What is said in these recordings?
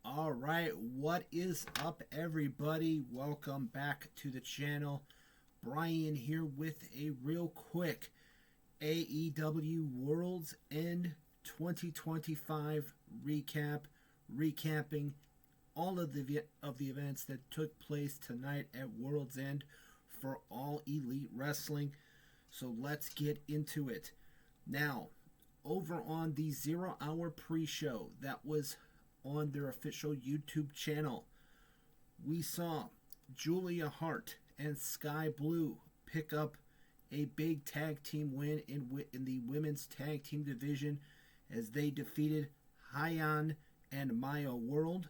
All right, what is up, everybody? Welcome back to the channel. Brian here with a real quick Aew Worlds End 2025 recap, recapping all of the events that took place tonight at Worlds End for All Elite Wrestling. So let's get into it. Now, over on the 0 Hour pre-show that was on their official YouTube channel, we saw Julia Hart and Sky Blue pick up a big tag team win in the women's tag team division as they defeated Hyan and Maya World.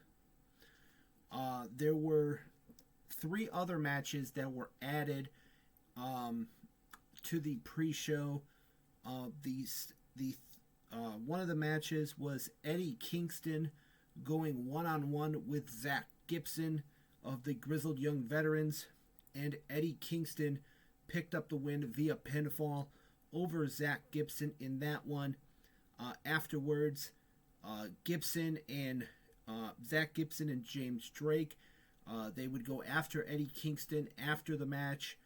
There were 3 other matches that were added to the pre-show. One of the matches was Eddie Kingston going one-on-one with Zach Gibson of the Grizzled Young Veterans, and Eddie Kingston picked up the win via pinfall over Zach Gibson in that one. Afterwards, Zach Gibson and James Drake, they would go after Eddie Kingston after the match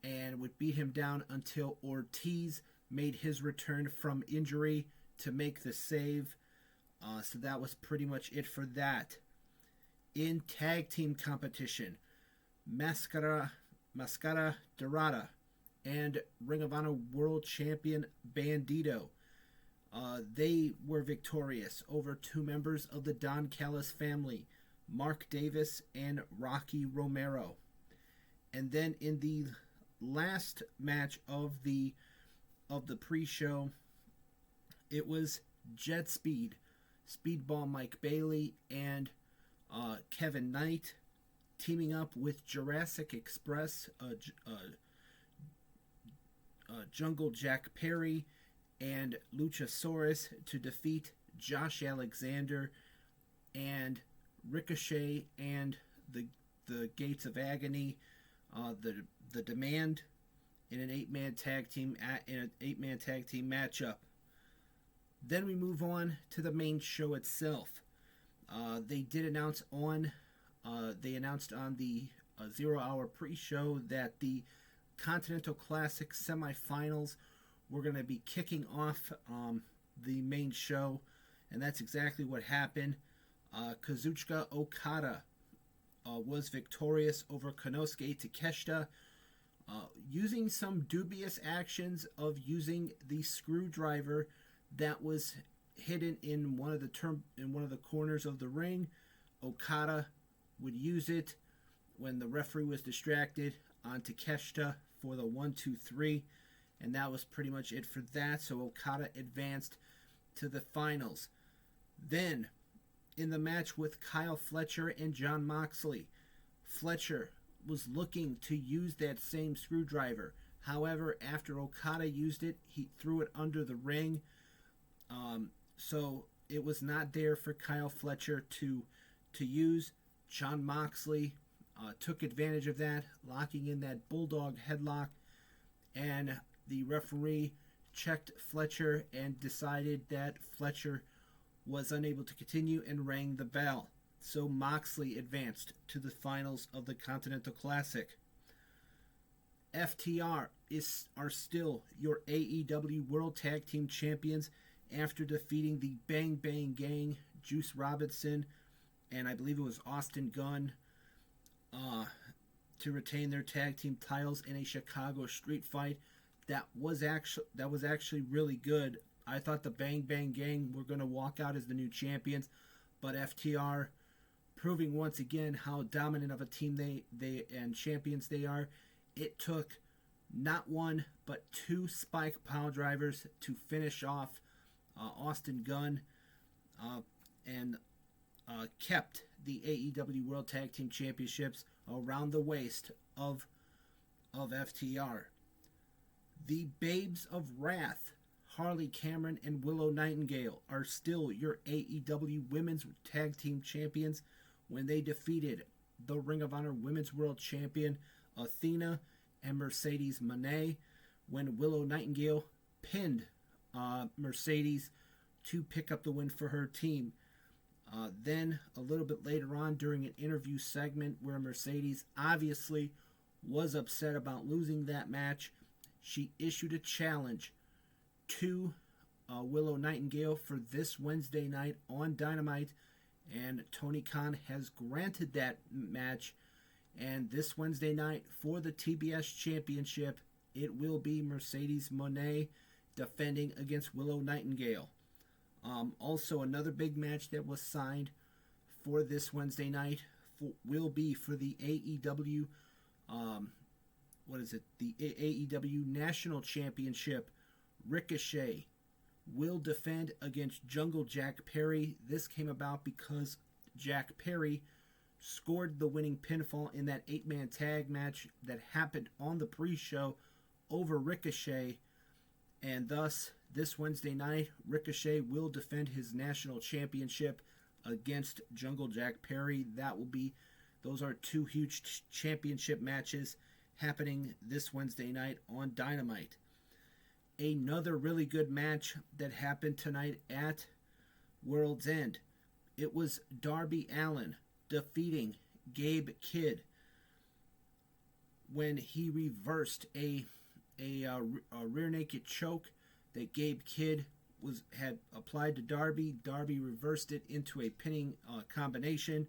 and would beat him down until Ortiz made his return from injury to make the save. So that was pretty much it for that. In tag team competition, Mascara Dorada and Ring of Honor World Champion Bandito, they were victorious over 2 members of the Don Callis family, Mark Davis and Rocky Romero. And then in the last match of the pre-show, it was Jet Speed, Speedball Mike Bailey, and Kevin Knight teaming up with Jurassic Express, Jungle Jack Perry, and Luchasaurus to defeat Josh Alexander and Ricochet and the Gates of Agony, the Demand, in an 8-man tag team matchup. Then we move on to the main show itself. They announced on the 0 Hour pre-show that the Continental Classic semifinals were going to be kicking off the main show, and that's exactly what happened. Kazuchika Okada was victorious over Konosuke Takeshita, using some dubious actions of using the screwdriver that was hidden in one of the corners of the ring. Okada would use it when the referee was distracted on Takeshita for the 1-2-3, and that was pretty much it for that. So Okada advanced to the finals. Then, in the match with Kyle Fletcher and Jon Moxley, Fletcher was looking to use that same screwdriver. However, after Okada used it, he threw it under the ring. So it was not there for Kyle Fletcher to use. Jon Moxley took advantage of that, locking in that bulldog headlock, and the referee checked Fletcher and decided that Fletcher was unable to continue and rang the bell. So Moxley advanced to the finals of the Continental Classic. FTR are still your AEW World Tag Team Champions after defeating the Bang Bang Gang, Juice Robinson, and I believe it was Austin Gunn, to retain their tag team titles in a Chicago street fight. That was actually really good. I thought the Bang Bang Gang were going to walk out as the new champions, but FTR proving once again how dominant of a team they and champions they are. It took not one but 2 spike pile drivers to finish off Austin Gunn, and kept the AEW World Tag Team Championships around the waist of FTR. The Babes of Wrath, Harley Cameron and Willow Nightingale, are still your AEW Women's Tag Team Champions when they defeated the Ring of Honor Women's World Champion Athena and Mercedes Moné, when Willow Nightingale pinned Mercedes to pick up the win for her team. Then a little bit later on during an interview segment where Mercedes obviously was upset about losing that match, she issued a challenge to Willow Nightingale for this Wednesday night on Dynamite, and Tony Khan has granted that match. And this Wednesday night for the TBS Championship, it will be Mercedes Moné defending against Willow Nightingale. Also, another big match that was signed for this Wednesday night will be for the AEW, the AEW National Championship. Ricochet will defend against Jungle Jack Perry. This came about because Jack Perry scored the winning pinfall in that 8-man tag match that happened on the pre-show over Ricochet, and thus this Wednesday night Ricochet will defend his national championship against Jungle Jack Perry. Those are two huge championship matches happening this Wednesday night on Dynamite. Another really good match that happened tonight at World's End. It was Darby Allin defeating Gabe Kidd when he reversed a rear naked choke that Gabe Kidd had applied to Darby. Darby reversed it into a pinning combination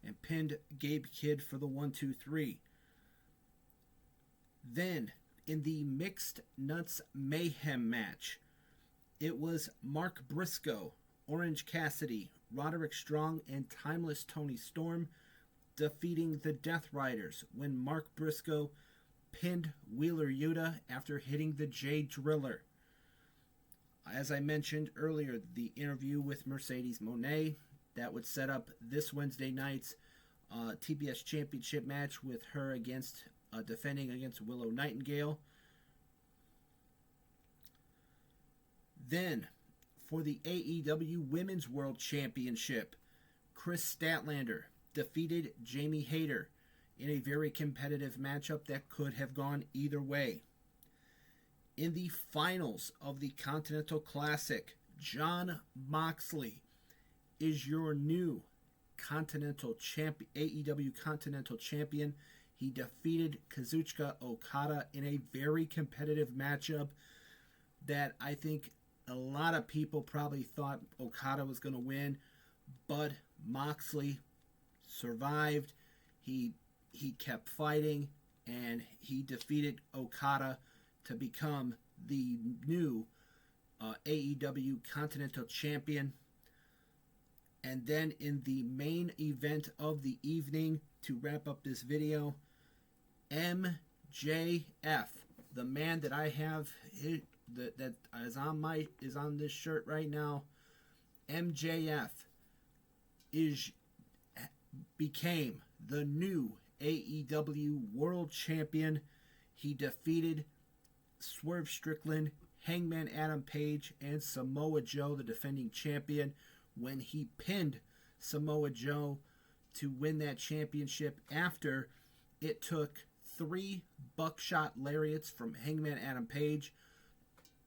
and pinned Gabe Kidd for the 1-2-3. Then, in the Mixed Nuts Mayhem match, it was Mark Briscoe, Orange Cassidy, Roderick Strong, and Timeless Tony Storm defeating the Death Riders when Mark Briscoe pinned Wheeler Yuta after hitting the J Driller. As I mentioned earlier, the interview with Mercedes Moné, that would set up this Wednesday night's TBS Championship match with her defending against Willow Nightingale. Then, for the AEW Women's World Championship, Chris Statlander defeated Jamie Hayter in a very competitive matchup that could have gone either way. In the finals of the Continental Classic, Jon Moxley is your new AEW Continental Champion. He defeated Kazuchika Okada in a very competitive matchup that I think a lot of people probably thought Okada was going to win, but Moxley survived. He kept fighting, and he defeated Okada to become the new AEW Continental Champion. And then in the main event of the evening, to wrap up this video, MJF, the man that I have that is on this shirt right now, MJF became the new AEW World Champion. He defeated Swerve Strickland, Hangman Adam Page, and Samoa Joe, the defending champion, when he pinned Samoa Joe to win that championship after it took 3 buckshot lariats from Hangman Adam Page.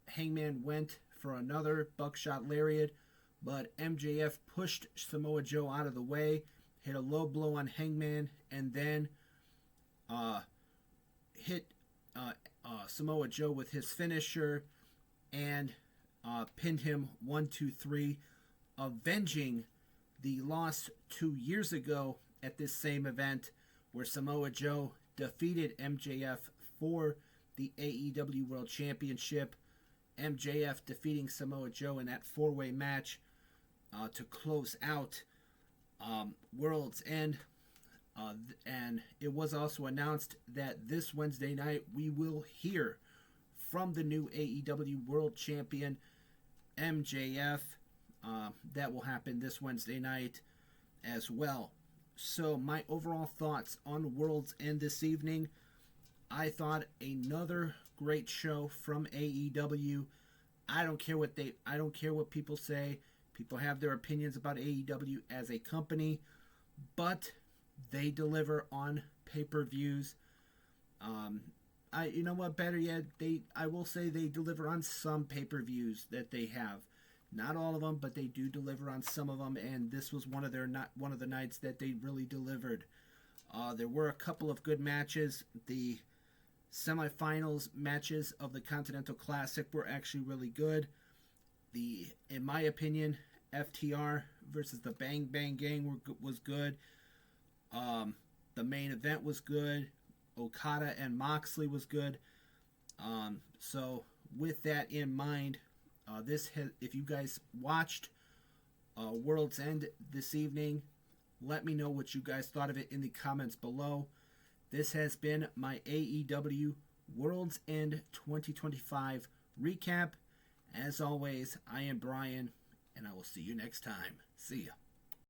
Hangman went for another buckshot lariat, but MJF pushed Samoa Joe out of the way, hit a low blow on Hangman, and then hit Samoa Joe with his finisher and pinned him 1-2-3, avenging the loss 2 years ago at this same event where Samoa Joe defeated MJF for the AEW World Championship. MJF defeating Samoa Joe in that 4-way match to close out World's End. And it was also announced that this Wednesday night we will hear from the new AEW World Champion, MJF. That will happen this Wednesday night as well. So my overall thoughts on World's End this evening, I thought another great show from AEW. I don't care what people say. People have their opinions about AEW as a company, but they deliver on pay-per-views. You know what? Better yet, I will say they deliver on some pay-per-views that they have. Not all of them, but they do deliver on some of them, and this was one of the nights that they really delivered. There were a couple of good matches. The semifinals matches of the Continental Classic were actually really good. In my opinion, FTR versus the Bang Bang Gang was good. The main event was good. Okada and Moxley was good. So with that in mind, if you guys watched World's End this evening, let me know what you guys thought of it in the comments below. This has been my AEW World's End 2025 recap. As always, I am Brian, and I will see you next time. See ya.